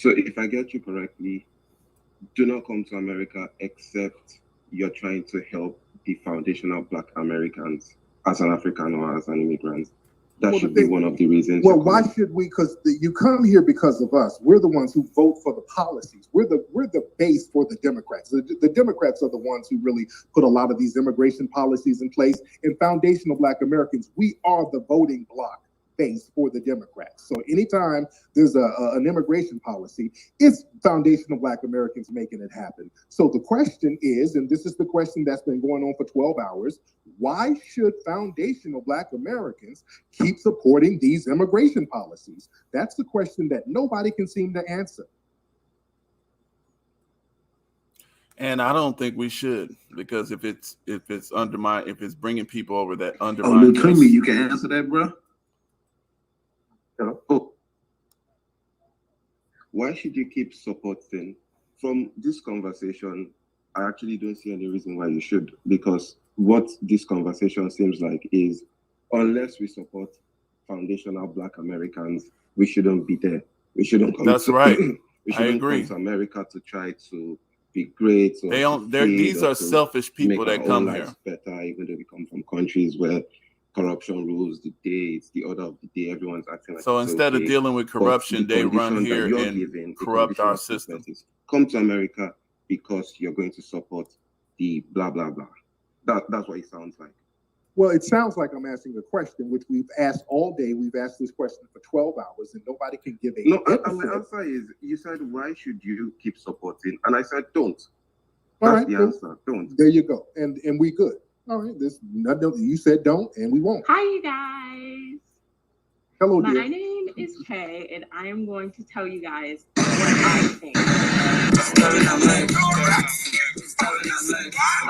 So if I get you correctly, do not come to America except you're trying to help the foundational Black Americans as an African or as an immigrant. That should be one of the reasons. Well, why should we? Because you come here because of us. We're the ones who vote for the policies. We're the base for the Democrats. The Democrats are the ones who really put a lot of these immigration policies in place. And foundational Black Americans, we are the voting bloc base for the Democrats. So anytime there's an immigration policy, it's foundational Black Americans making it happen. So the question is, and this is the question that's been going on for 12 hours, why should foundational Black Americans keep supporting these immigration policies? That's the question that nobody can seem to answer. And I don't think we should, because if it's bringing people over that undermine. Oh, Lutumi, you can answer that, bro. Oh. Why should you keep supporting? From this conversation, I actually don't see any reason why you should, because what this conversation seems like is, unless we support foundational Black Americans, we shouldn't be there. We shouldn't come. That's right. We shouldn't come to America to try to be great. Or they don't. These are selfish people that come here. Better, even though we come from countries where corruption rules the day. It's the order of the day. Everyone's acting like. So instead of dealing with corruption, they run here and corrupt our system. Come to America because you're going to support the blah blah blah. That's what it sounds like. Well, it sounds like I'm asking a question which we've asked all day. We've asked this question for 12 hours, and nobody can give a. No, and my answer is: you said, "Why should you keep supporting?" And I said, "Don't." That's the answer. Don't. There you go, and we good. All right, you said don't, and we won't. Hi, you guys. Hello, My dear. name is Kay, and I am going to tell you guys what I think.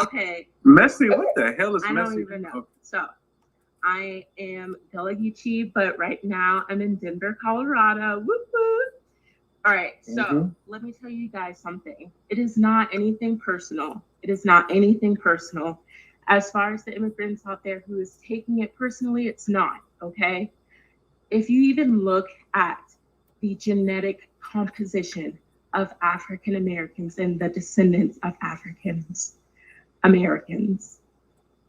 Okay. Messi, what the hell is Messi? I don't even know. So, I am Gullah Geechee, but right now I'm in Denver, Colorado. Whoop, whoop. All right, so let me tell you guys something. It is not anything personal. It is not anything personal. As far as the immigrants out there who is taking it personally, it's not, okay? If you even look at the genetic composition of African Americans and the descendants of Africans Americans,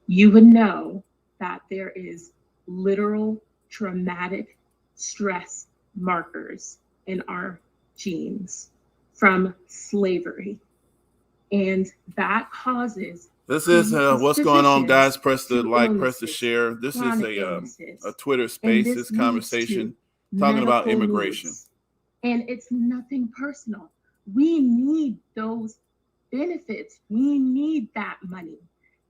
you would know that there is literal traumatic stress markers in our genes from slavery. And that causes this is what's going on, guys. Press the like, press the share. This is a Twitter space, this conversation talking about immigration. And it's nothing personal. We need those benefits. We need that money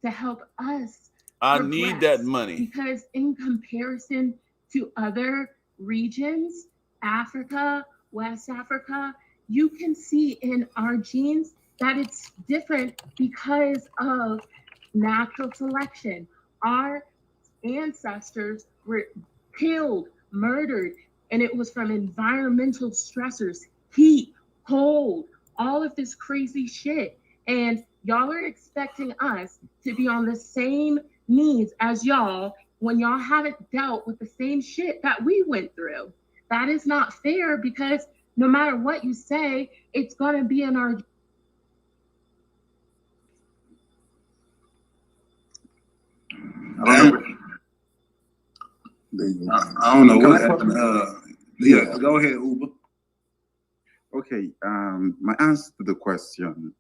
to help us. I need that money. Because in comparison to other regions, Africa, West Africa, you can see in our genes that it's different because of natural selection. Our ancestors were killed, murdered, and it was from environmental stressors, heat, cold, all of this crazy shit. And y'all are expecting us to be on the same needs as y'all when y'all haven't dealt with the same shit that we went through. That is not fair, because no matter what you say, it's gonna be in our. I don't know what happened. Yeah, go ahead, Uber. Okay, my answer to the question,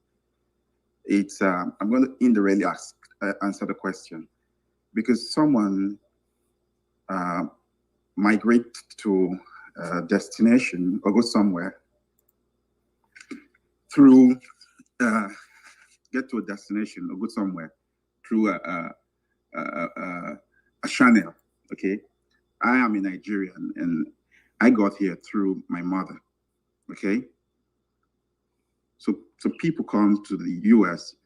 it's I'm going to indirectly answer the question, because someone migrate to a destination or go somewhere through get to a destination or go somewhere through a channel. Okay, I am a Nigerian and I got here through my mother. Okay, so people come to the US.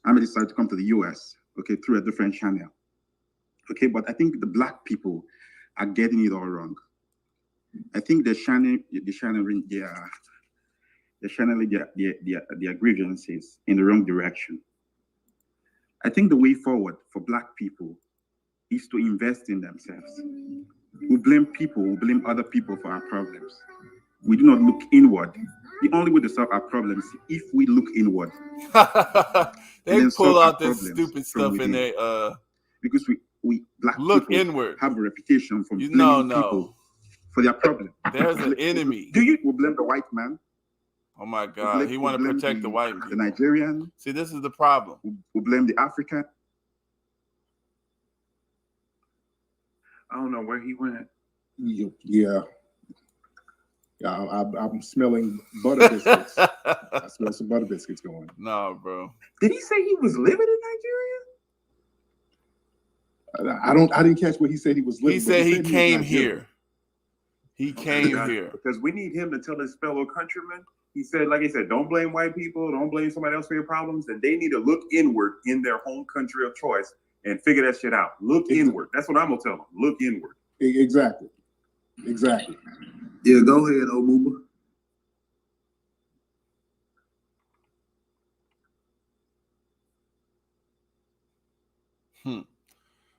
I may decide to come to the US, okay, through a different channel. Okay, but I think the Black people are getting it all wrong. I think they're channeling their grievances in the wrong direction. I think the way forward for Black people is to invest in themselves. We blame people, we blame other people for our problems. We do not look inward The only way to solve our problems if we look inward. They pull out this stupid stuff in there. Because we black look people inward. Have a reputation for blaming people for their problem. There's an enemy. Do you blame the white man? Oh my God, he want to protect the white people. The Nigerian. See, this is the problem. We blame the African. I don't know where he went. Yeah. I'm smelling butter biscuits. I smell some butter biscuits going. No, bro. Did he say he was living in Nigeria? I didn't catch what he said he was living. He said he came here. He came here. Because we need him to tell his fellow countrymen. He said, like I said, don't blame white people. Don't blame somebody else for your problems. And they need to look inward in their home country of choice and figure that shit out. Look inward. That's what I'm going to tell them. Look inward. Exactly. Yeah, go ahead, Omuba.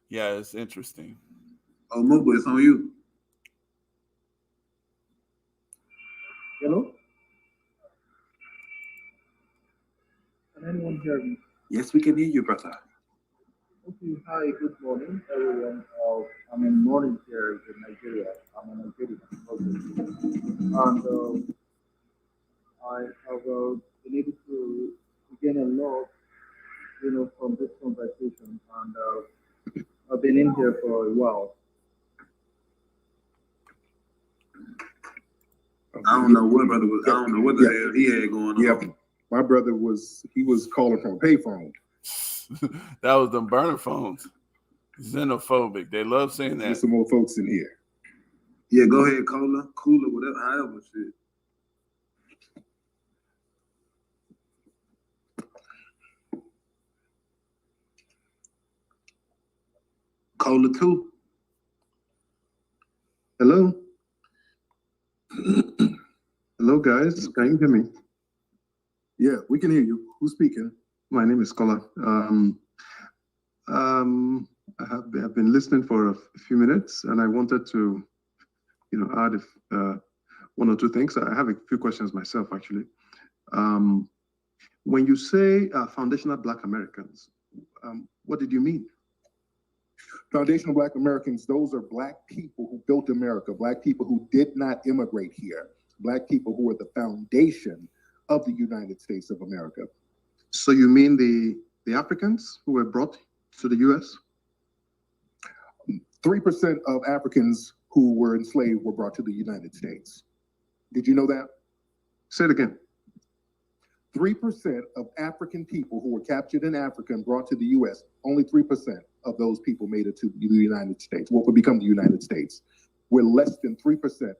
Yeah, it's interesting. Omuba, it's on you. Hello? Can anyone hear me? Yes, we can hear you, brother. Okay, hi, good morning, everyone. I'm in morning here in Nigeria. I'm a Nigerian. And I have been able to gain a lot, from this conversation. And I've been in here for a while. I don't know what brother was. I don't know what the hell he had going on. Yeah, my brother was calling from a payphone. That was them burner phones. Xenophobic. They love saying that. There's some more folks in here. Yeah, go ahead, Cooler, whatever, however shit. Cola 2. Hello? Hello, guys. Can you hear me? Yeah, we can hear you. Who's speaking? My name is Kola. I've been listening for a few minutes, and I wanted to, add one or two things. I have a few questions myself, actually. When you say foundational Black Americans, what did you mean? Foundational Black Americans, those are Black people who built America, Black people who did not immigrate here, Black people who are the foundation of the United States of America. So you mean the Africans who were brought to the U.S.? 3% of Africans who were enslaved were brought to the United States. Did you know that? Say it again. 3% of African people who were captured in Africa and brought to the U.S., only 3% of those people made it to the United States, what would become the United States. We're less than 3%.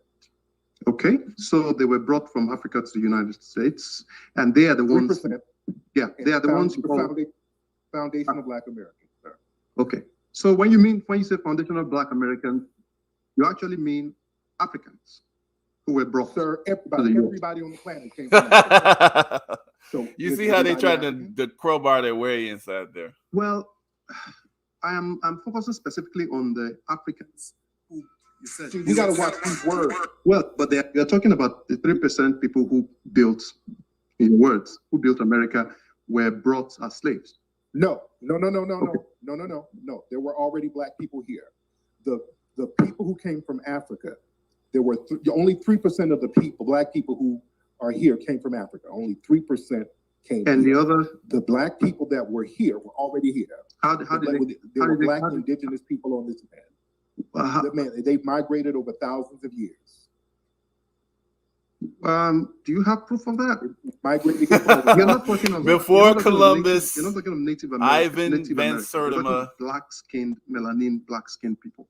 Okay, so they were brought from Africa to the United States, and they are the ones. 3%. Yeah, they are the ones who foundational Black Americans, sir. Okay, so when you say foundational Black Americans, you actually mean Africans who were brought. Sir, everybody on the planet came from Africa. So you see how they tried to crowbar their way inside there. Well, I'm focusing specifically on the Africans. You got to watch these words. Well, but they're talking about the 3% people who built, in words, who built America were brought as slaves. No. Okay. No. There were already Black people here. The people who came from Africa, there were only 3% of the people, Black people who are here came from Africa. Only 3% came. And here. the Black people that were here were already here. There were Black indigenous people on this land. They've migrated over thousands of years. Do you have proof of that? Migrated. You're not talking about before Columbus. You're not talking of Native Americans. Ivan Native Van Americans. Sertima. Black-skinned, melanin, black-skinned people.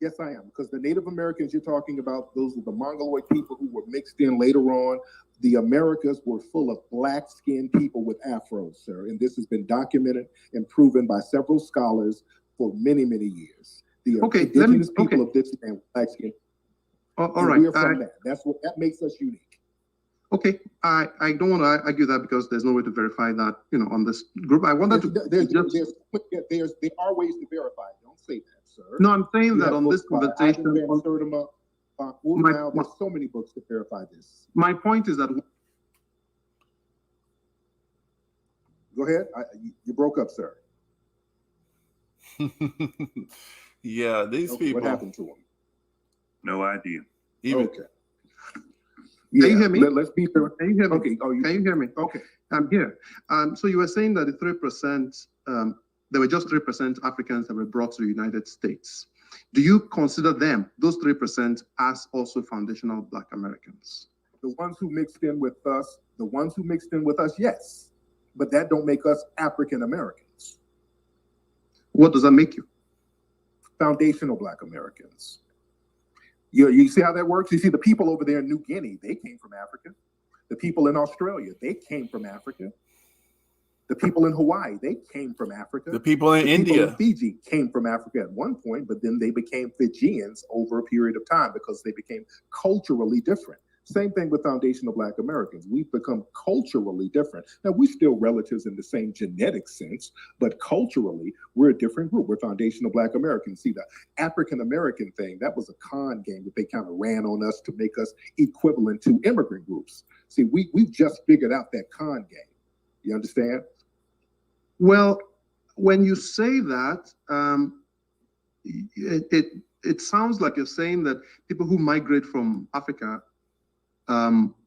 Yes, I am. Because the Native Americans you're talking about, those are the Mongoloid people who were mixed in later on. The Americas were full of black-skinned people with afros, sir. And this has been documented and proven by several scholars for many, many years. The indigenous people of this land were black-skinned. All right. We're from that. That makes us unique. Okay, I don't want to argue that because there's no way to verify that, on this group. I wanted there are ways to verify. Don't say that, sir. No, I'm saying that on this conversation. Now, there's so many books to verify this. My point is that. Go ahead. You broke up, sir. Yeah, these people. What happened to them? No idea. Okay. Yeah, can you hear me? Let's be fair. Can you hear me? Okay. Oh, can you hear me? Okay. I'm here. So you were saying that the 3%, there were just 3% Africans that were brought to the United States. Do you consider them, those 3%, as also foundational Black Americans? The ones who mixed in with us, yes. But that don't make us African Americans. What does that make you? Foundational Black Americans. You see how that works? You see the people over there in New Guinea, they came from Africa. The people in Australia, they came from Africa. The people in Hawaii, they came from Africa. The people in India. People in Fiji came from Africa at one point, but then they became Fijians over a period of time because they became culturally different. Same thing with foundational Black Americans. We've become culturally different. Now, we're still relatives in the same genetic sense, but culturally, we're a different group. We're foundational Black Americans. See, the African American thing, that was a con game that they kind of ran on us to make us equivalent to immigrant groups. See, we've just figured out that con game. You understand? Well, when you say that, it sounds like you're saying that people who migrate from Africa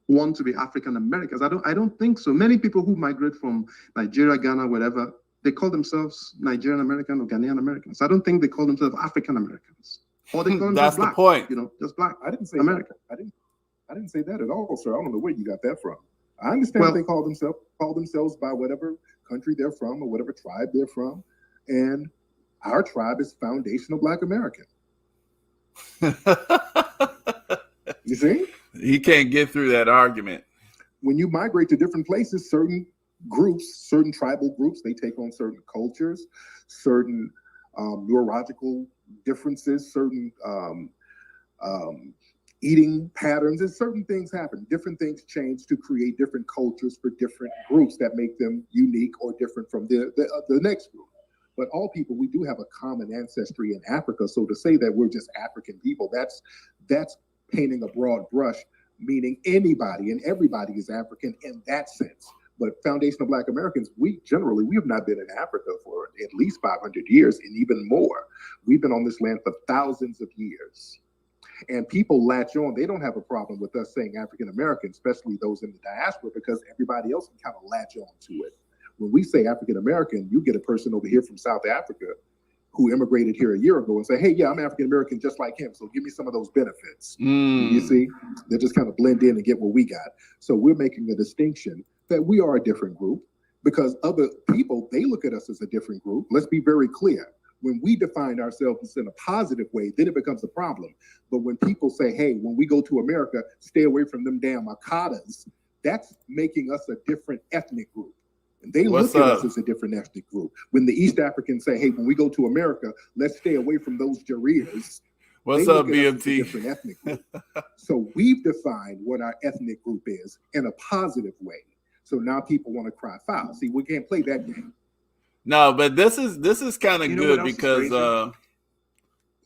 want to be African Americans. I don't think so. Many people who migrate from Nigeria, Ghana, whatever, they call themselves Nigerian American or Ghanaian Americans. I don't think they call themselves African Americans. Or they call themselves Black. That's the point. Just Black. I didn't say American. that. I didn't say that at all, sir. I don't know where you got that from. I understand they call themselves by whatever country they're from or whatever tribe they're from, and our tribe is foundational Black American. You see? He can't get through that argument. When you migrate to different places, certain groups, certain tribal groups, they take on certain cultures, certain neurological differences, certain eating patterns, and certain things happen. Different things change to create different cultures for different groups that make them unique or different from the next group. But all people, we do have a common ancestry in Africa. So to say that we're just African people, that's painting a broad brush, meaning anybody and everybody is African in that sense. But foundational Black Americans, we have not been in Africa for at least 500 years and even more. We've been on this land for thousands of years. And people latch on. They don't have a problem with us saying African American, especially those in the diaspora, because everybody else can kind of latch on to it. When we say African American, you get a person over here from South Africa who immigrated here a year ago and say, hey, yeah, I'm African American just like him, so give me some of those benefits. You see, they just kind of blend in and get what we got. So we're making a distinction that we are a different group because other people, they look at us as a different group. Let's be very clear. When we define ourselves in a positive way, then it becomes a problem. But when people say, hey, when we go to America, stay away from them damn Akadas, that's making us a different ethnic group. And they look at us as a different ethnic group. When the East Africans say, hey, when we go to America, let's stay away from those Jarias. What's up, BMT? Different ethnic group. So we've defined what our ethnic group is in a positive way. So now people want to cry foul. See, we can't play that game. No, but this is kind of good because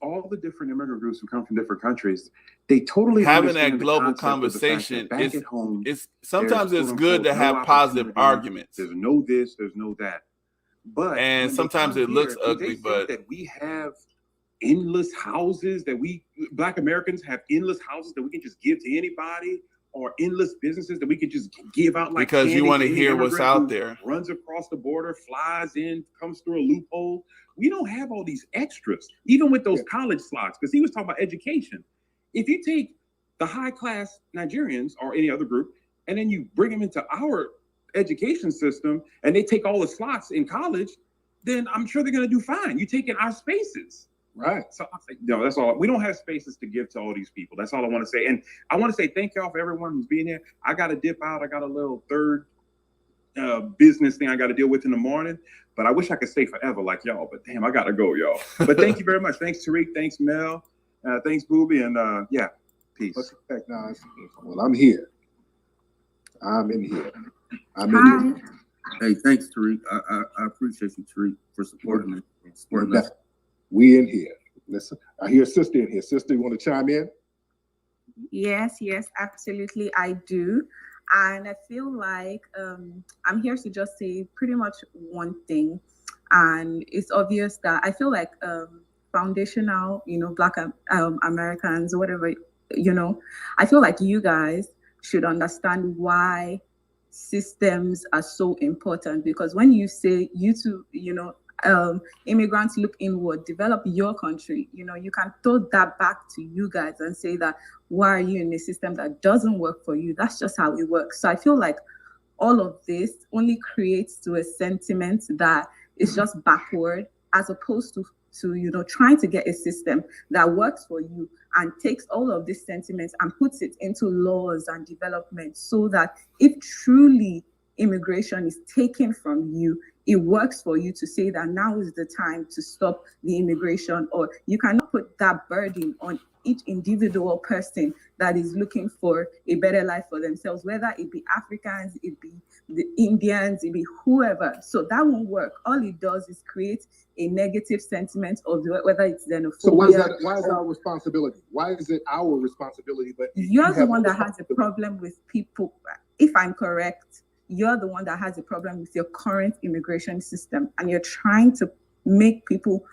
all the different immigrant groups who come from different countries, they totally having that global conversation back at home. It's sometimes it's good to have positive arguments. There's no this, there's no that, but sometimes it looks ugly. But that we have endless houses that Black Americans have endless houses that we can just give to anybody. Or endless businesses that we could just give out like because you want to hear what's out there. Runs across the border, flies in, comes through a loophole. We don't have all these extras, even with those college slots. Because he was talking about education. If you take the high class Nigerians or any other group, and then you bring them into our education system, and they take all the slots in college, then I'm sure they're going to do fine. You take in our spaces. Right. So I think, no, that's all. We don't have spaces to give to all these people. That's all I want to say. And I want to say thank y'all for everyone who's being here. I got to dip out. I got a little third business thing I got to deal with in the morning. But I wish I could stay forever like y'all. But damn, I got to go, y'all. But thank you very much. Thanks, Tariq. Thanks, Mel. Thanks, Booby. And yeah, peace. Well, I'm here. I'm in here. Hey, thanks, Tariq. I appreciate you, Tariq, for supporting us. We in here. Listen, I hear sister in here. Sister, you want to chime in? Yes, absolutely, I do. And I feel like I'm here to just say pretty much one thing. And it's obvious that I feel like foundational, Black Americans, whatever, I feel like you guys should understand why systems are so important. Because when you say you two, immigrants look inward, develop your country, you can throw that back to you guys and say that why are you in a system that doesn't work for you? That's just how it works. So I feel like all of this only creates to a sentiment that is just backward, as opposed to trying to get a system that works for you and takes all of these sentiments and puts it into laws and development, so that if truly immigration is taken from you, it works for you to say that now is the time to stop the immigration. Or you cannot put that burden on each individual person that is looking for a better life for themselves, whether it be Africans, it be the Indians, it be whoever. So that won't work. All it does is create a negative sentiment of whether it's xenophobia. So why is our responsibility? Why is it our responsibility? But you're the one that has a problem with people. If I'm correct, you're the one that has a problem with your current immigration system, and you're trying to make people,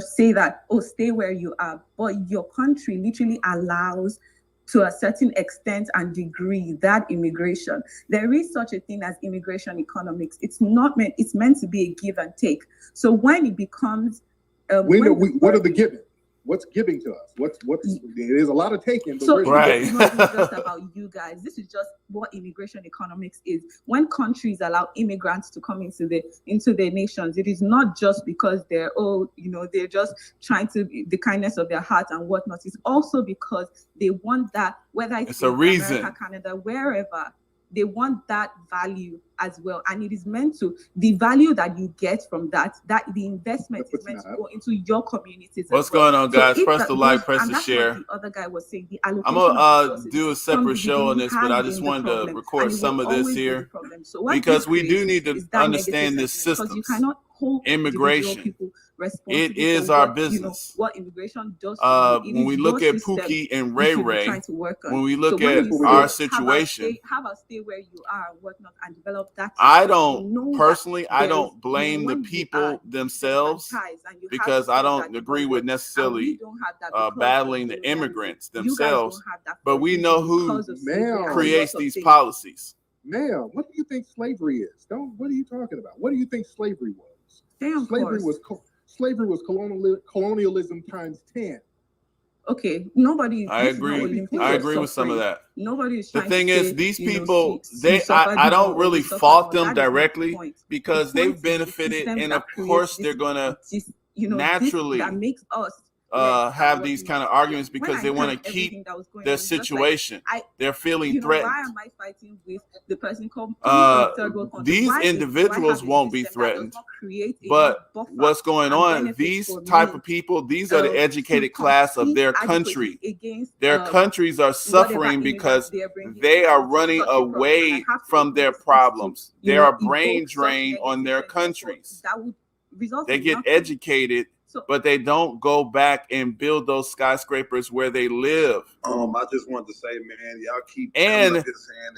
say that, oh, stay where you are. But your country literally allows, to a certain extent and degree, that immigration. There is such a thing as immigration economics. It's meant to be a give and take. So when it becomes, what are the giving? What's giving to us? There's a lot of taking. But so right. It's not just about you guys. This is just what immigration economics is. When countries allow immigrants to come into their nations, it is not just because they're just trying to the kindness of their heart and whatnot. It's also because they want that, whether it's a reason. America, Canada, wherever. They want that value as well. And it is meant to, the value that you get from that the investment is meant to go into your communities. What's going on, guys? Press the like, press the share. The other guy was saying, I'm gonna do a separate show on this, but I just wanted to record some of this here because we do need to understand this system. You cannot hold immigration. It is our business. What immigration does. When we look at Pookie and Ray Ray, when we look at our situation, how about stay where you are and whatnot and develop that? I don't blame the people themselves, because I don't agree with necessarily battling the immigrants themselves, but we know who creates these policies. Ma'am, what do you think slavery is? What are you talking about? What do you think slavery was? Slavery was colonialism times 10. Okay, nobody. I agree with some of that. Nobody is. The thing is, these people, I don't really fault them directly, because they've benefited, and of course they're gonna naturally that makes us have these kind of arguments because they want to keep their situation. They're feeling threatened. Why am I fighting with the person called these individuals won't be threatened, but what's going on, these type of people, these are the educated class of their country. Their countries are suffering because they are running away from their problems. There are brain drain on their countries. They get educated, but they don't go back and build those skyscrapers where they live. I just wanted to say, man, y'all keep. And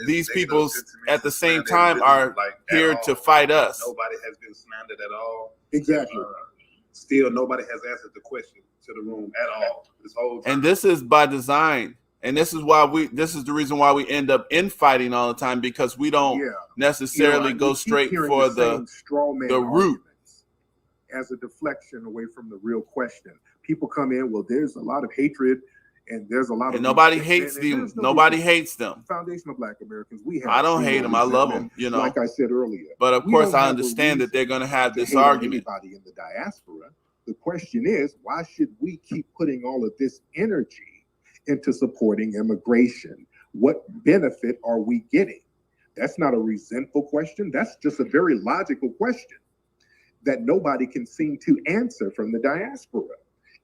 these people at the same time are here to fight us. Nobody has been slandered at all. Exactly. Still, nobody has answered the question to the room at all. This whole time. And this is by design. And this is the reason why we end up infighting all the time, because we don't necessarily go straight for the root. As a deflection away from the real question. People come in, well, there's a lot of hatred and there's a lot of... And nobody hates them. Nobody hates them. Foundational Black Americans, we have... I don't hate them. I love them, Like I said earlier. But of course, I understand that they're going to have this argument. Anybody in the diaspora. The question is, why should we keep putting all of this energy into supporting immigration? What benefit are we getting? That's not a resentful question. That's just a very logical question that nobody can seem to answer from the diaspora.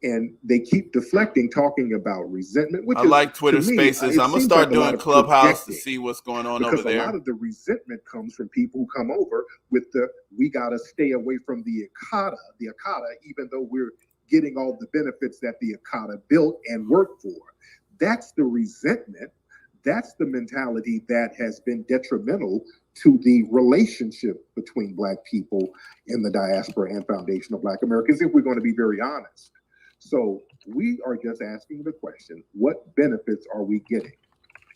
And they keep deflecting, talking about resentment. Which I like Twitter Spaces. I'm going to start doing Clubhouse to see what's going on over there. A lot of the resentment comes from people who come over with we got to stay away from the Akata, even though we're getting all the benefits that the Akata built and worked for. That's the resentment. That's the mentality that has been detrimental to the relationship between Black people in the diaspora and Foundation of Black Americans, if we're going to be very honest. So we are just asking the question, what benefits are we getting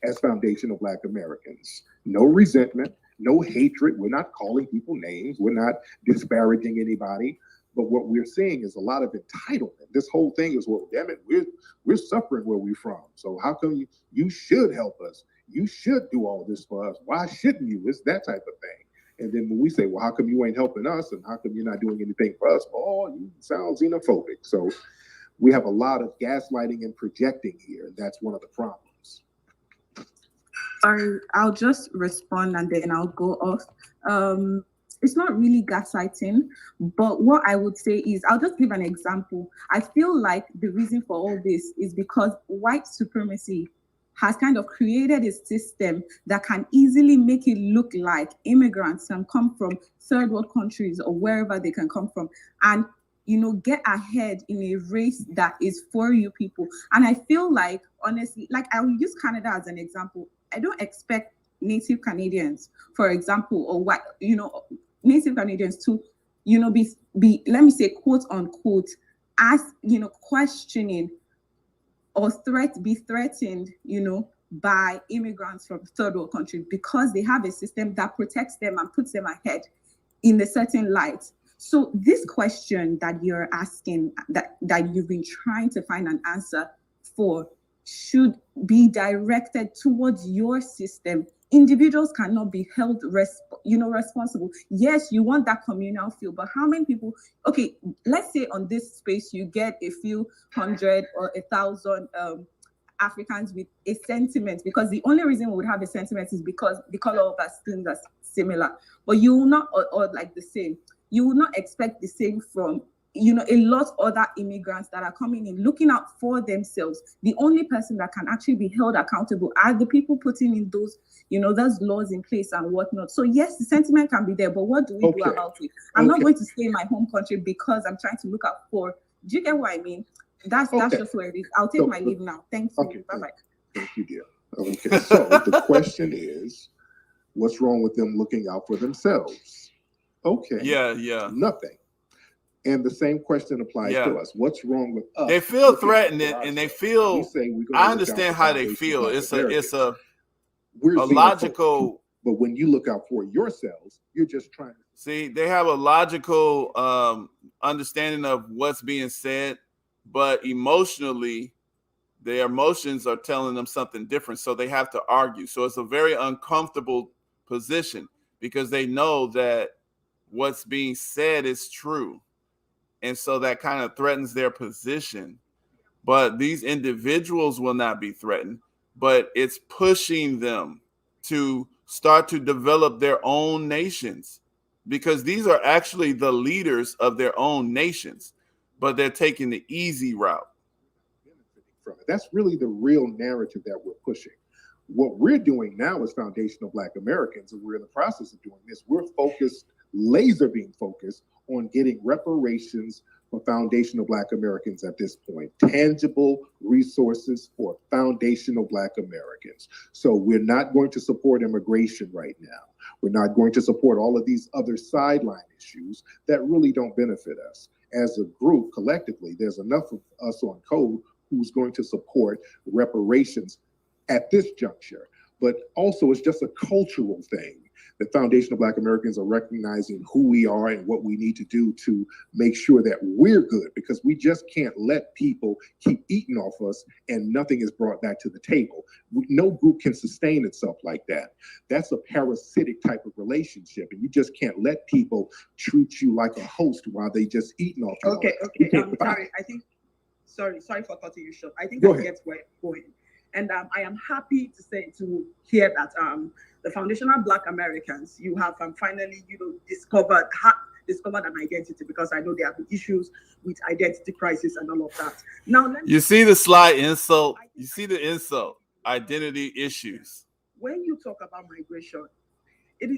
as Foundation of Black Americans? No resentment, no hatred. We're not calling people names. We're not disparaging anybody. But what we're seeing is a lot of entitlement. This whole thing is, well, damn it, we're suffering where we're from. So how come you should help us? You should do all this for us. Why shouldn't you? It's that type of thing. And then when we say, well, how come you ain't helping us? And how come you're not doing anything for us? Oh, you sound xenophobic. So we have a lot of gaslighting and projecting here. And that's one of the problems. Sorry, I'll just respond and then I'll go off. It's not really gaslighting, but what I would say is, I'll just give an example. I feel like the reason for all this is because white supremacy has kind of created a system that can easily make it look like immigrants can come from third world countries or wherever they can come from and, you know, get ahead in a race that is for you people. And I feel like, honestly, like I will use Canada as an example. I don't expect Native Canadians, for example, or what, you know, Native Canadians to, you know, be let me say, quote unquote, as, you know, questioning or be threatened, you know, by immigrants from third world countries, because they have a system that protects them and puts them ahead in a certain light. So this question that you're asking, that you've been trying to find an answer for, should be directed towards your system. Individuals cannot be held responsible. Yes, you want that communal feel, but how many people, okay, let's say on this space you get a few hundred or 1,000 Africans with a sentiment, because the only reason we would have a sentiment is because the color of our skin is similar, but you will not, or like the same, you will not expect the same from, you know, a lot of other immigrants that are coming in, looking out for themselves. The only person that can actually be held accountable are the people putting in those, you know, those laws in place and whatnot. So yes, the sentiment can be there, but what do we do about it? I'm not going to stay in my home country because I'm trying to look out for, do you get what I mean? That's just where it is. I'll take my leave now. Thank you. Bye-bye. Thank you, dear. Okay, so the question is, what's wrong with them looking out for themselves? Okay. Yeah. Nothing. And the same question applies to us. What's wrong with us? They feel threatened, and they feel. I understand how they feel. It's a logical. But when you look out for yourselves, you're just trying to see. They have a logical understanding of what's being said, but emotionally, their emotions are telling them something different. So they have to argue. So it's a very uncomfortable position because they know that what's being said is true. And so that kind of threatens their position. But these individuals will not be threatened, but it's pushing them to start to develop their own nations, because these are actually the leaders of their own nations, but they're taking the easy route. That's really the real narrative that we're pushing. What we're doing now as Foundation of Black Americans, and we're in the process of doing this, we're focused, laser beam focused on getting reparations for Foundation of Black Americans at this point, tangible resources for Foundation of Black Americans. So we're not going to support immigration right now. We're not going to support all of these other sideline issues that really don't benefit us. As a group, collectively, there's enough of us on code who's going to support reparations at this juncture. But also, it's just a cultural thing. The Foundation of Black Americans are recognizing who we are and what we need to do to make sure that we're good, because we just can't let people keep eating off us and nothing is brought back to the table. No group can sustain itself like that. That's a parasitic type of relationship, and you just can't let people treat you like a host while they just eating off you. Okay. Sorry for cutting you short. I think I get where you're going. And I am happy to hear that the Foundation of Black Americans, you have finally, discovered an identity, because I know there have been issues with identity crisis and all of that. Now, you see the slight insult. You see the insult. Identity issues. When you talk about migration,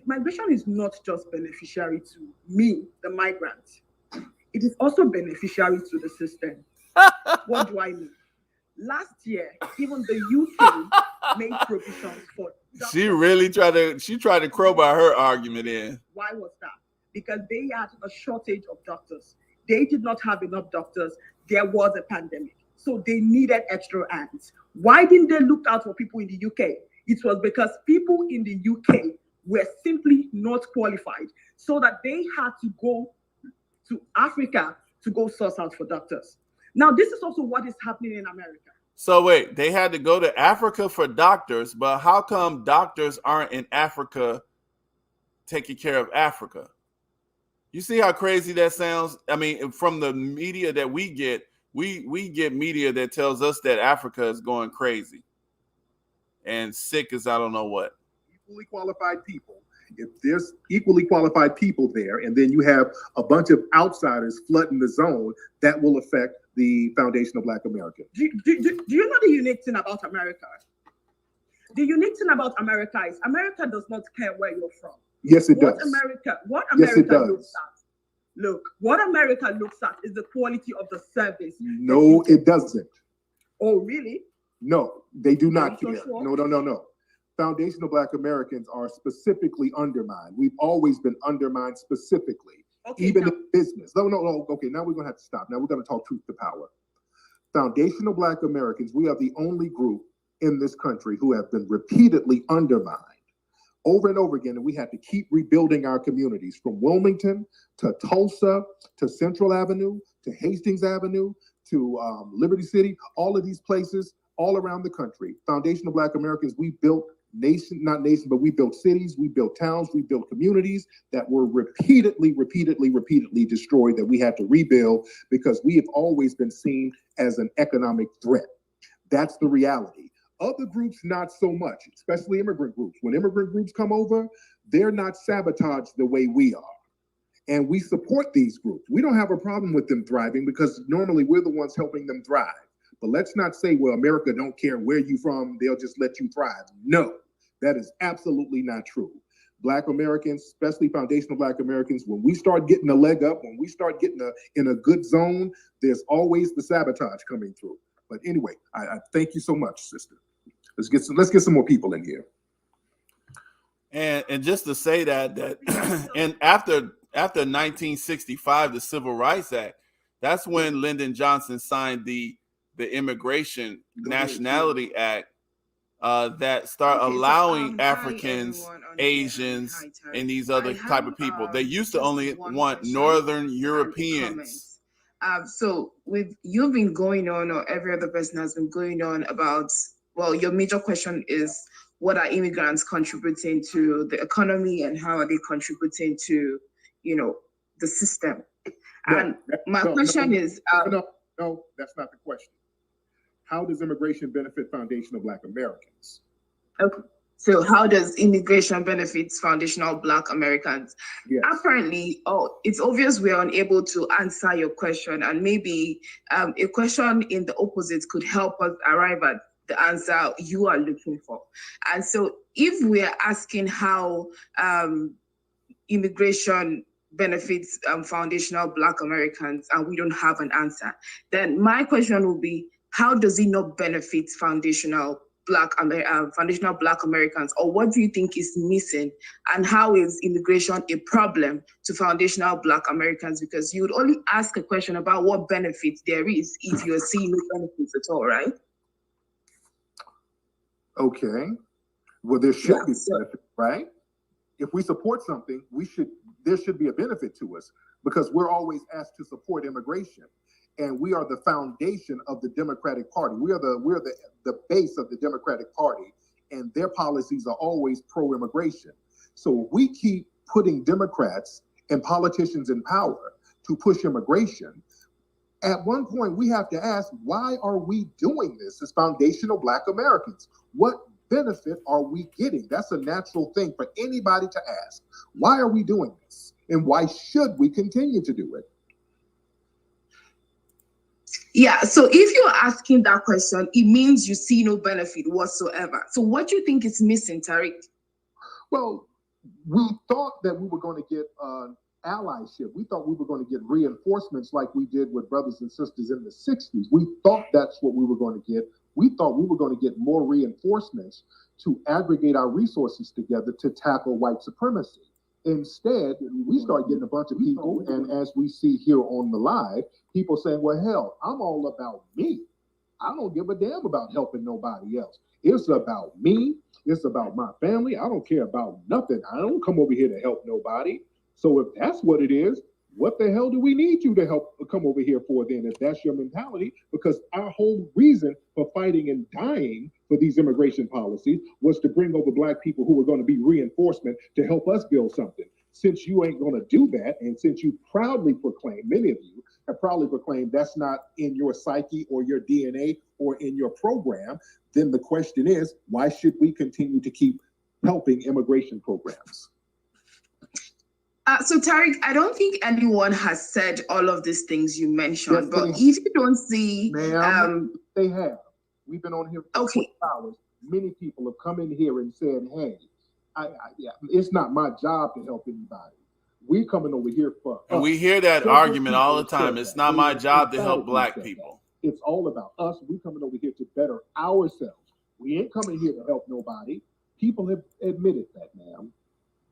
migration is not just beneficiary to me, the migrant. It is also beneficiary to the system. What do I mean? Last year, even the UK made provisions for doctors. She tried to crowbar her argument in. Why was that? Because they had a shortage of doctors. They did not have enough doctors. There was a pandemic. So they needed extra hands. Why didn't they look out for people in the UK? It was because people in the UK were simply not qualified, so that they had to go to Africa to go source out for doctors. Now, this is also what is happening in America. So wait, they had to go to Africa for doctors, but how come doctors aren't in Africa taking care of Africa? You see how crazy that sounds? I mean, from the media that we get media that tells us that Africa is going crazy and sick as I don't know what. Equally qualified people. If there's equally qualified people there, and then you have a bunch of outsiders flooding the zone, that will affect the foundation of Black America. Do you know the unique thing about America? The unique thing about America is America does not care where you're from. Yes, it does. What America looks at. Look, what America looks at is the quality of the service. No, it doesn't. Oh, really? No, they do not care. Sure? No. Foundational Black Americans are specifically undermined. We've always been undermined specifically, even in business. No. Okay, now we're going to have to stop. Now we're going to talk truth to power. Foundational Black Americans, we are the only group in this country who have been repeatedly undermined over and over again, and we had to keep rebuilding our communities from Wilmington to Tulsa to Central Avenue to Hastings Avenue to Liberty City, all of these places all around the country. Foundational Black Americans, we built but we built cities, we built towns, we built communities that were repeatedly destroyed, that we had to rebuild because we have always been seen as an economic threat. That's the reality. Other groups, not so much, especially immigrant groups. When immigrant groups come over, they're not sabotaged the way we are. And we support these groups. We don't have a problem with them thriving because normally we're the ones helping them thrive. But let's not say, well, America don't care where you from, they'll just let you thrive. No, that is absolutely not true. Black Americans, especially foundational Black Americans, when we start getting a leg up, when we start getting in a good zone, there's always the sabotage coming through. But anyway, I thank you so much, sister. Let's get some more people in here. And just to say that and after 1965, the Civil Rights Act, that's when Lyndon Johnson signed the Immigration Nationality Act that start allowing Africans, Asians, and these other type of people. They used to only want Northern Europeans. So you've been going on, or every other person has been going on about, well, your major question is, what are immigrants contributing to the economy and how are they contributing to, the system? And my question is... No, that's not the question. How does immigration benefit foundational Black Americans? Okay. So how does immigration benefit foundational Black Americans? Yes. Apparently, it's obvious we're unable to answer your question, and maybe a question in the opposite could help us arrive at the answer you are looking for. And so if we're asking how immigration benefits foundational Black Americans and we don't have an answer, then my question will be, how does it not benefit foundational Black Americans, or what do you think is missing, and how is immigration a problem to foundational Black Americans? Because you would only ask a question about what benefits there is if you're seeing no benefits at all, right? Okay. Well, there should be benefit, right? If we support something, there should be a benefit to us because we're always asked to support immigration. And we are the foundation of the Democratic Party. We're the base of the Democratic Party, and their policies are always pro-immigration. So we keep putting Democrats and politicians in power to push immigration. At one point, we have to ask, why are we doing this as foundational Black Americans? What benefit are we getting? That's a natural thing for anybody to ask. Why are we doing this? And why should we continue to do it? Yeah, so if you're asking that question, it means you see no benefit whatsoever. So what do you think is missing, Tariq? Well, we thought that we were going to get allyship. We thought we were going to get reinforcements like we did with brothers and sisters in the 60s. We thought that's what we were going to get. We thought we were going to get more reinforcements to aggregate our resources together to tackle white supremacy. Instead, we start getting a bunch of people, and as we see here on the live, people saying, well, hell, I'm all about me. I don't give a damn about helping nobody else. It's about me. It's about my family. I don't care about nothing. I don't come over here to help nobody. So if that's what it is, what the hell do we need you to help come over here for then, if that's your mentality? Because our whole reason for fighting and dying for these immigration policies was to bring over Black people who were going to be reinforcement to help us build something. Since you ain't going to do that, and since you proudly proclaim, many of you have proudly proclaimed that's not in your psyche or your DNA or in your program, then the question is, why should we continue to keep helping immigration programs? So Tariq, I don't think anyone has said all of these things you mentioned, but if you don't see, they have. We've been on here for 6 hours. Many people have come in here and said, "Hey, it's not my job to help anybody. We coming over here for." And we hear that argument all the time. It's not my job to help Black people. It's all about us. We coming over here to better ourselves. We ain't coming here to help nobody. People have admitted that, ma'am.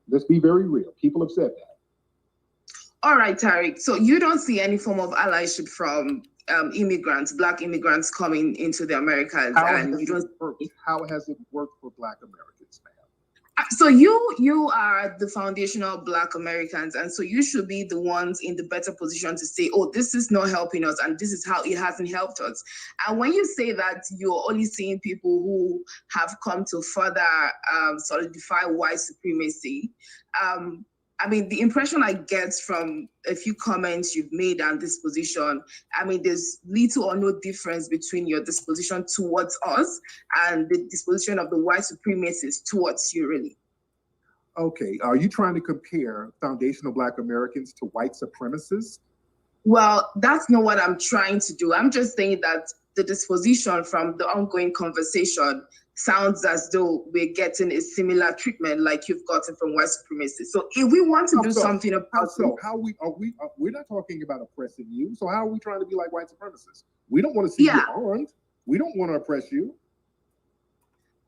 Let's be very real. People have said that. All right, Tariq. So you don't see any form of allyship from immigrants, Black immigrants coming into the Americas, and you don't. How has it worked for Black Americans, ma'am? So you are the foundational Black Americans, and so you should be the ones in the better position to say, oh, this is not helping us, and this is how it hasn't helped us. And when you say that, you're only seeing people who have come to further solidify white supremacy. I mean, the impression I get from a few comments you've made on this position, I mean, there's little or no difference between your disposition towards us and the disposition of the white supremacists towards you, really. Okay, are you trying to compare foundational Black Americans to white supremacists? Well, that's not what I'm trying to do. I'm just saying that the disposition from the ongoing conversation sounds as though we're getting a similar treatment like you've gotten from white supremacists. So if we want to do something about we're not talking about oppressing you. So how are we trying to be like white supremacists? We don't want to see you armed. We don't want to oppress you.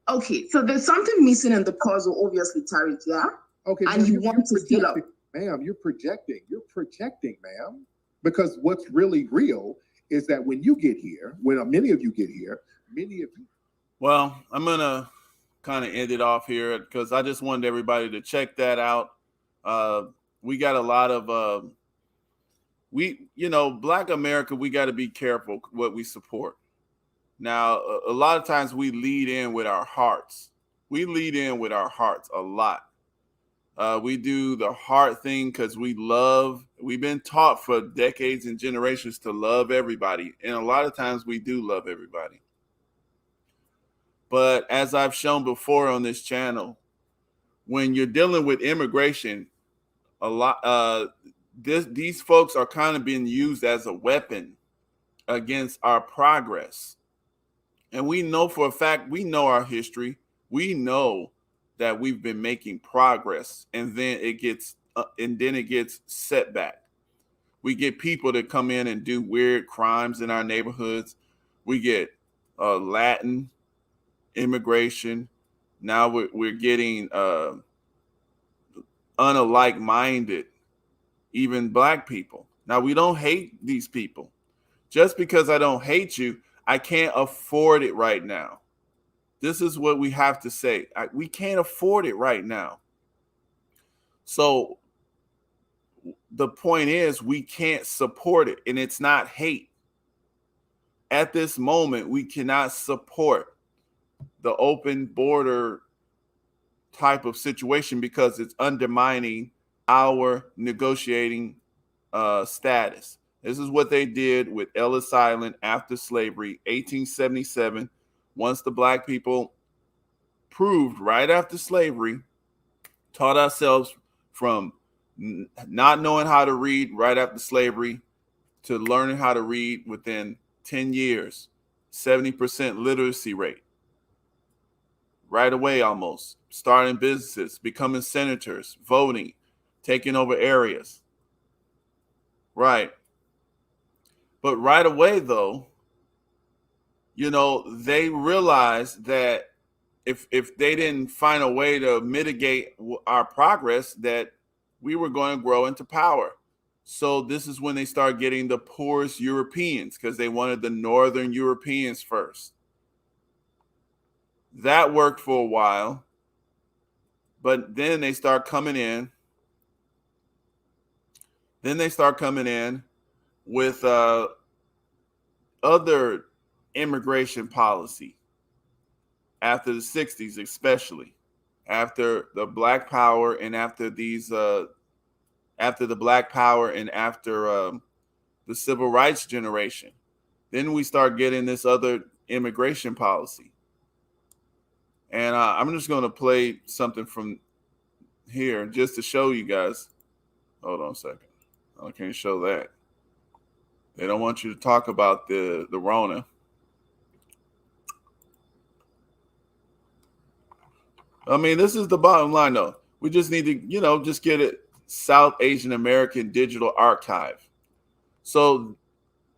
Okay, so there's something missing in the puzzle, obviously, Tariq, yeah? Okay, and you want to fill up. Ma'am, you're projecting, ma'am. Because what's really real is that when you get here, when many of you get here, many of you. Well, I'm going to kind of end it off here because I just wanted everybody to check that out. We got a lot of, Black America, we got to be careful what we support. Now, a lot of times we lead in with our hearts. We lead in with our hearts a lot. We do the heart thing because we've been taught for decades and generations to love everybody. And a lot of times we do love everybody. But as I've shown before on this channel, when you're dealing with immigration, these folks are kind of being used as a weapon against our progress. And we know for a fact, we know our history. We know that we've been making progress, and then it gets set back. We get people that come in and do weird crimes in our neighborhoods. We get Latin immigration. Now we're getting unalike-minded, even Black people. Now, we don't hate these people. Just because I don't hate you, I can't afford it right now. This is what we have to say. We can't afford it right now. So the point is, we can't support it, and it's not hate. At this moment, we cannot support the open border type of situation because it's undermining our negotiating status. This is what they did with Ellis Island after slavery, 1877. Once the Black people proved right after slavery, taught ourselves from not knowing how to read right after slavery to learning how to read within 10 years, 70% literacy rate. Right away, almost starting businesses, becoming senators, voting, taking over areas. Right. But right away, though, you know, they realized that if they didn't find a way to mitigate our progress, that we were going to grow into power. So this is when they start getting the poorest Europeans, because they wanted the Northern Europeans first. That worked for a while, but then they start coming in. Then they start coming in with other immigration policy after the 60s, especially after the Black Power and after these after the Black Power and after the Civil Rights generation. Then we start getting this other immigration policy. And I'm just going to play something from here just to show you guys. Hold on a second. I can't show that. They don't want you to talk about the Rona. I mean, this is the bottom line, though. We just need to, you know, just get it South Asian American Digital Archive. So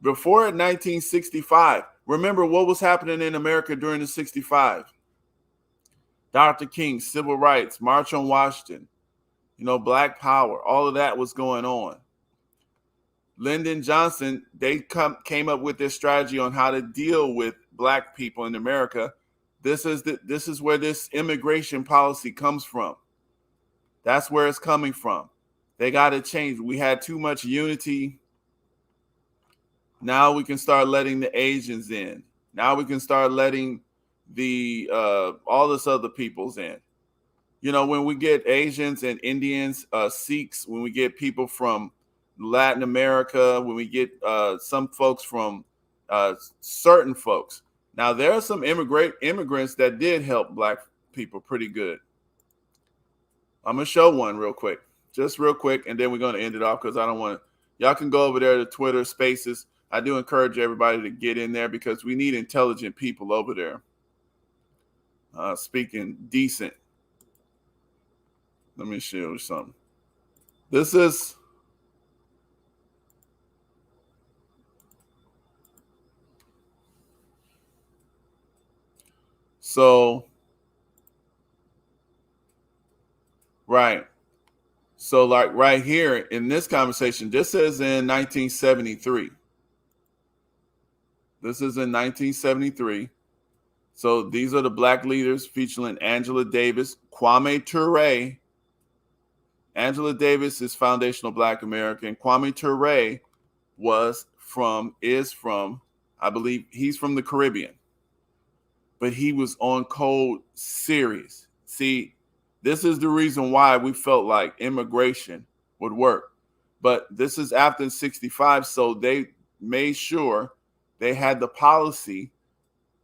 before 1965, remember what was happening in America during the 65? Dr. King, civil rights, March on Washington, you know, Black Power, all of that was going on. Lyndon Johnson, they came up with this strategy on how to deal with Black people in America. This is where this immigration policy comes from. That's where it's coming from. They got to change. We had too much unity. Now we can start letting the Asians in. Now we can start letting the all this other peoples in. You know, when we get Asians and Indians, Sikhs, when we get people from Latin America, when we get some folks from certain folks. Now, there are some immigrants that did help Black people pretty good. I'm going to show one real quick, just real quick, and then we're going to end it off because I don't want to. Y'all can go over there to Twitter Spaces. I do encourage everybody to get in there because we need intelligent people over there speaking decent. Let me show you something. This is... So, right. So like right here in this conversation, this is in 1973. This is in 1973. So these are the Black leaders featuring Angela Davis, Kwame Ture. Angela Davis is foundational Black American. Kwame Ture is from, I believe he's from the Caribbean. But he was on cold serious. See, this is the reason why we felt like immigration would work. But this is after 65, so they made sure they had the policy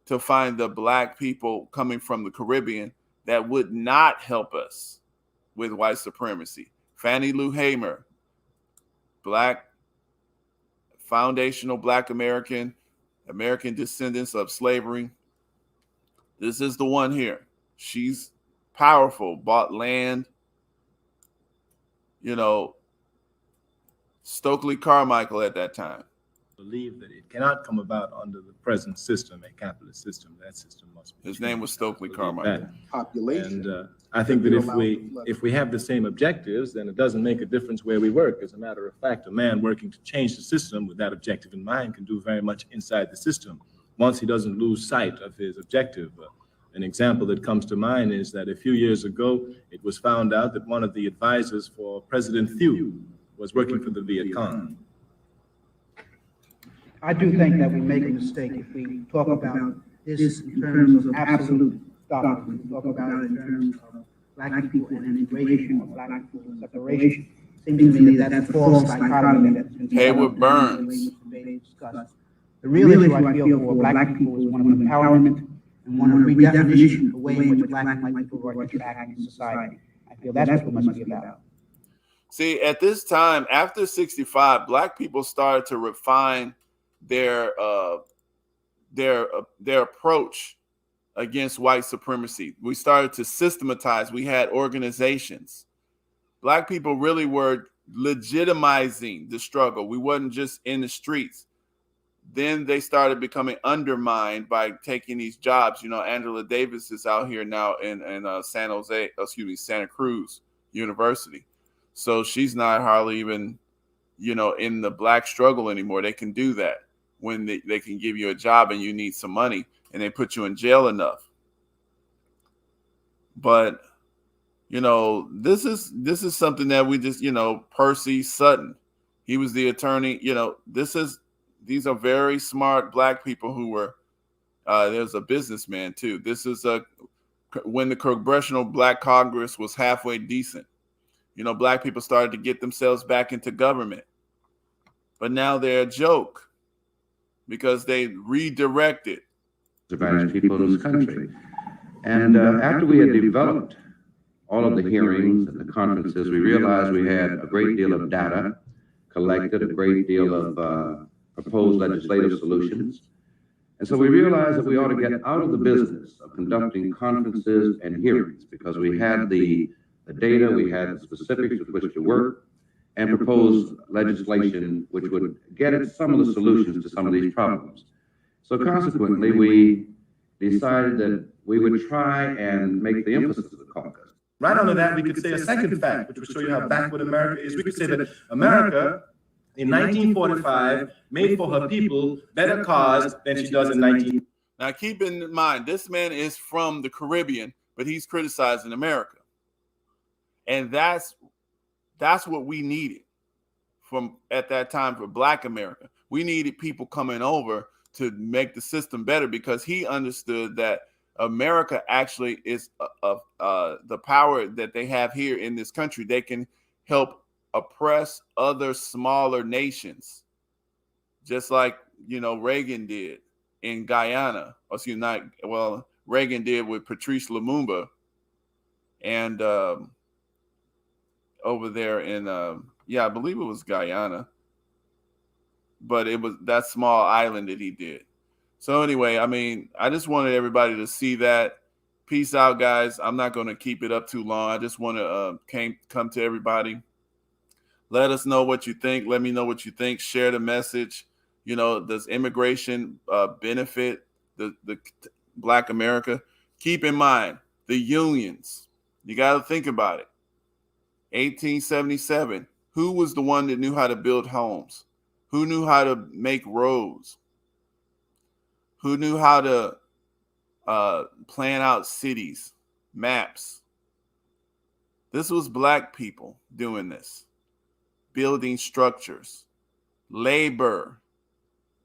to find the Black people coming from the Caribbean that would not help us with white supremacy. Fannie Lou Hamer, Black, foundational Black American descendants of slavery. This is the one here. She's powerful, bought land. You know, Stokely Carmichael at that time. Believe that it cannot come about under the present system, a capitalist system. That system must be. His name was Stokely Carmichael. Population. And I think that if we have the same objectives, then it doesn't make a difference where we work. As a matter of fact, a man working to change the system with that objective in mind can do very much inside the system, once he doesn't lose sight of his objective. An example that comes to mind is that a few years ago, it was found out that one of the advisors for President Thieu was working for the Viet Cong. I do think that we make a mistake if we talk about this in terms of absolute doctrine. We talk about it in terms of Black people and integration or Black people and separation. Seems to me that that's a false dichotomy that's been Hayward Burns. The real issue I feel for Black people is one of empowerment and one of redefinition of the way in which Black and white people are interacting in society. I feel that's what it must be about. See, at this time, after 65, Black people started to refine their approach against white supremacy. We started to systematize. We had organizations. Black people really were legitimizing the struggle. We wasn't just in the streets. Then they started becoming undermined by taking these jobs. You know, Angela Davis is out here now in Santa Cruz University. So she's not hardly even, you know, in the black struggle anymore. They can do that when they can give you a job and you need some money and they put you in jail enough. But, you know, this is something that we just, you know, Percy Sutton, he was the attorney. You know, these are very smart black people who were, there's a businessman too. This is when the Congressional Black Congress was halfway decent. You know, black people started to get themselves back into government. But now they're a joke because they redirected. Disadvantaged people in this country. And after we had developed all of the hearings and the conferences, we realized we had a great deal of data collected, a great deal of proposed legislative solutions. And so we realized that we ought to get out of the business of conducting conferences and hearings because we had the data, we had the specifics with which to work, and propose legislation which would get at some of the solutions to some of these problems. So consequently, we decided that we would try and make the emphasis of the caucus. Right under that, we could say a second fact, which will show you how backward America is. We could say that America in 1945 made for her people better cars than she does in 19. Now, keep in mind, this man is from the Caribbean, but he's criticizing America. And that's what we needed from at that time for Black America. We needed people coming over to make the system better because he understood that America actually is the power that they have here in this country. They can help oppress other smaller nations, just like, you know, Reagan did in Guyana. Reagan did with Patrice Lumumba and over there in I believe it was Guyana, but it was that small island that he did. So anyway, I mean, I just wanted everybody to see that. Peace out, guys. I'm not going to keep it up too long. I just want to come to everybody. Let us know what you think. Let me know what you think. Share the message. You know, does immigration benefit the Black America? Keep in mind, the unions. You got to think about it. 1877, who was the one that knew how to build homes? Who knew how to make roads? Who knew how to plan out cities, maps? This was Black people doing this, building structures, labor.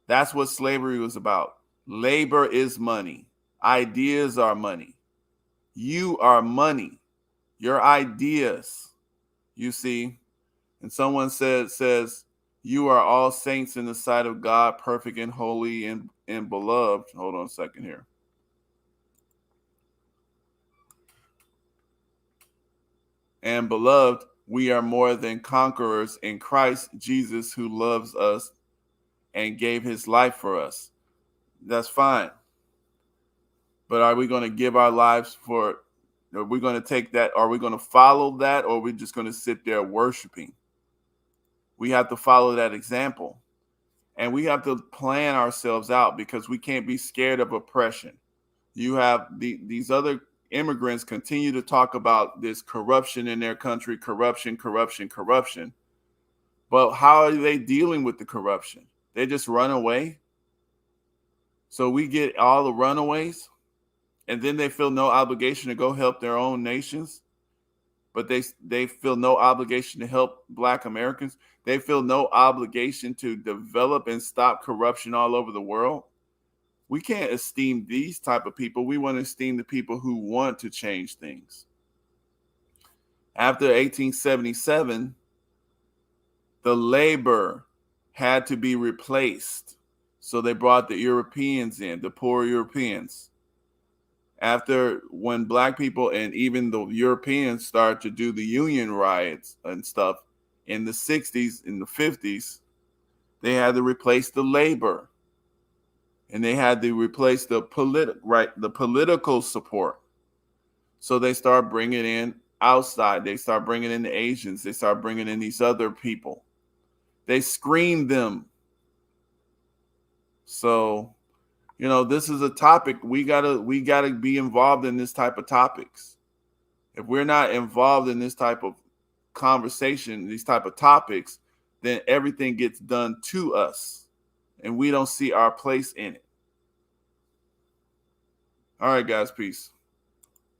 That's what slavery was about. Labor is money. Ideas are money. You are money. Your ideas. You see, and someone says, you are all saints in the sight of God, perfect and holy and beloved. Hold on a second here. And beloved, we are more than conquerors in Christ Jesus, who loves us and gave his life for us. That's fine. But are we going to give our lives for? Are we going to take that? Are we going to follow that? Or are we just going to sit there worshiping? We have to follow that example. And we have to plan ourselves out because we can't be scared of oppression. You have these other immigrants continue to talk about this corruption in their country, corruption. But how are they dealing with the corruption? They just run away. So we get all the runaways. And then they feel no obligation to go help their own nations, but they feel no obligation to help Black Americans. They feel no obligation to develop and stop corruption all over the world. We can't esteem these type of people. We want to esteem the people who want to change things. After 1877, the labor had to be replaced. So they brought the Europeans in, the poor Europeans. After when Black people and even the Europeans started to do the union riots and stuff in the 60s, in the 50s, they had to replace the labor. And they had to replace the political support. So they start bringing in outside. They start bringing in the Asians. They start bringing in these other people. They screen them. So, you know, this is a topic we gotta be involved in this type of topics. If we're not involved in this type of conversation, these type of topics, then everything gets done to us and we don't see our place in it. All right, guys, peace.